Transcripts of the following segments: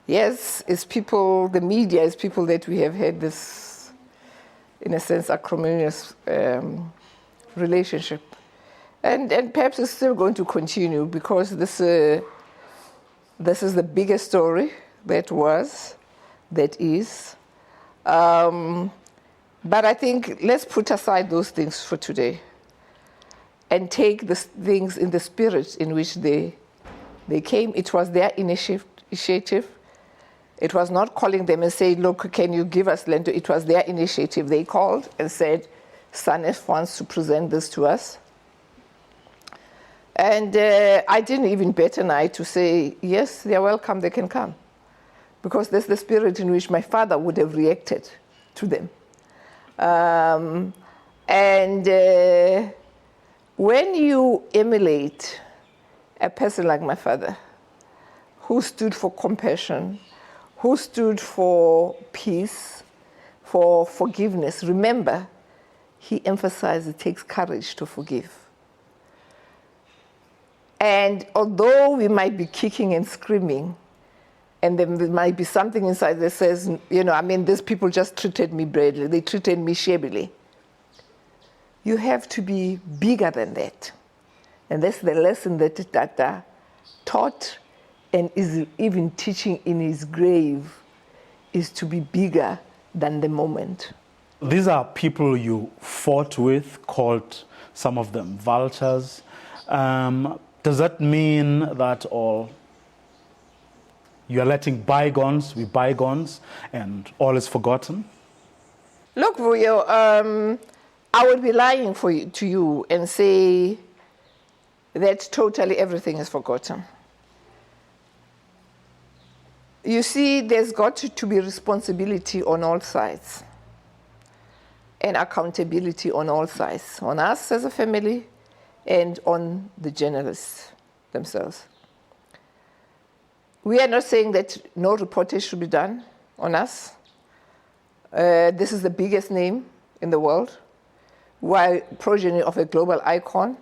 Yes, it's people, the media is people that we have had this, in a sense, acrimonious relationship. And perhaps it's still going to continue because this is the biggest story that was, that is. But I think let's put aside those things for today and take the things in the spirit in which they came. It was their initiative. It was not calling them and saying, look, can you give us land? It was their initiative. They called and said, SANEF wants to present this to us. And I didn't even bat an eye to say, yes, they're welcome, they can come. Because that's the spirit in which my father would have reacted to them. When you emulate a person like my father, who stood for compassion, who stood for peace, for forgiveness, remember, he emphasized it takes courage to forgive. And although we might be kicking and screaming, and there might be something inside that says, these people just treated me badly, they treated me shabbily. You have to be bigger than that. And that's the lesson that Tata taught and is even teaching in his grave, is to be bigger than the moment. These are people you fought with, called some of them vultures. Does that mean that you are letting bygones be bygones and all is forgotten? Look, Vuyo, I would be lying to you and say that totally everything is forgotten. You see, there's got to be responsibility on all sides and accountability on all sides, on us as a family and on the journalists themselves. We are not saying that no reportage should be done on us. This is the biggest name in the world. We are progeny of a global icon,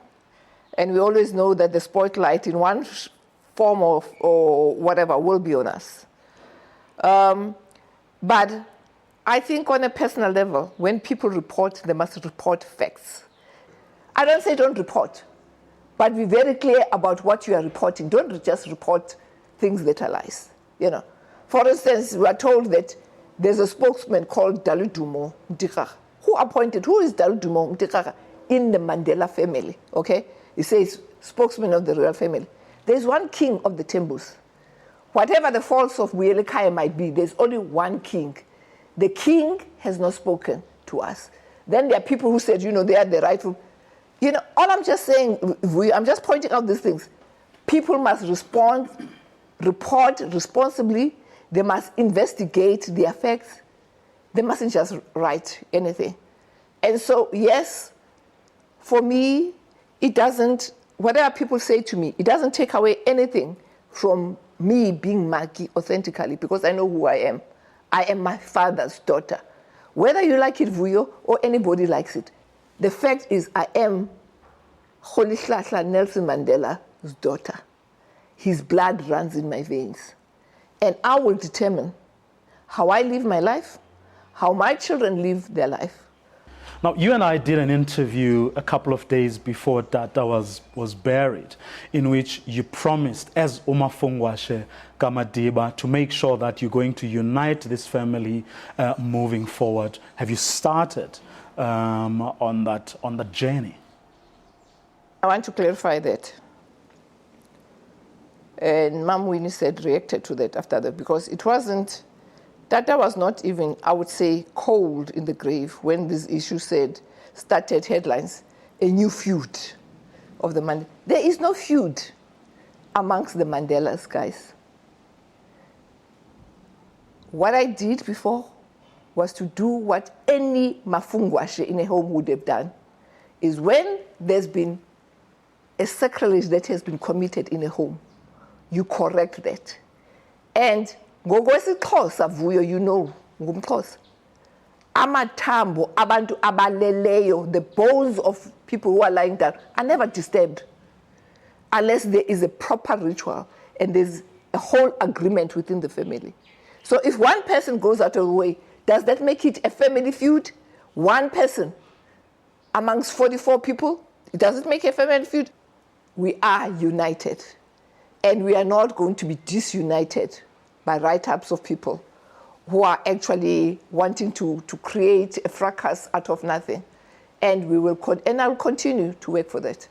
and we always know that the spotlight in one form or whatever will be on us. But I think on a personal level, when people report, they must report facts. I don't say don't report, but be very clear about what you are reporting. Don't just report things that are lies. For instance, we are told that there's a spokesman called Daludumo Mtikara. Who is Daludumo Mtikara in the Mandela family? Okay, he says spokesman of the royal family. There's one king of the Tembus. Whatever the faults of Wiyelekaya might be, there's only one king. The king has not spoken to us. Then there are people who said, they are the rightful. All I'm just saying, I'm just pointing out these things. People must report responsibly. They must investigate the effects. They mustn't just write anything. And so, yes, for me, it doesn't, whatever people say to me, it doesn't take away anything from me being Maki authentically, because I know who I am. I am my father's daughter. Whether you like it, Vuyo, or anybody likes it, the fact is I am Nelson Mandela's daughter. His blood runs in my veins. And I will determine how I live my life, how my children live their life. Now, you and I did an interview a couple of days before Tata was buried, in which you promised, as Umafungwashe Madiba, to make sure that you're going to unite this family moving forward. Have you started on that journey? I want to clarify that. And Mam Winnie said, reacted to that after that, because it wasn't, Tata was not even, I would say, cold in the grave when this issue started headlines, a new feud of the Mandela. There is no feud amongst the Mandelas, guys. What I did before was to do what any Mafungwashe in a home would have done, is when there's been a sacrilege that has been committed in a home, you correct that. And ngokwesiXhosa Vuyo, ngumXhosa. Amathambo abantu abaleleyo, the bones of people who are lying down, are never disturbed unless there is a proper ritual and there's a whole agreement within the family. So if one person goes out of the way, does that make it a family feud? One person amongst 44 people, does it make a family feud? We are united, and we are not going to be disunited by write-ups of people who are actually wanting to create a fracas out of nothing. And I'll continue to work for that.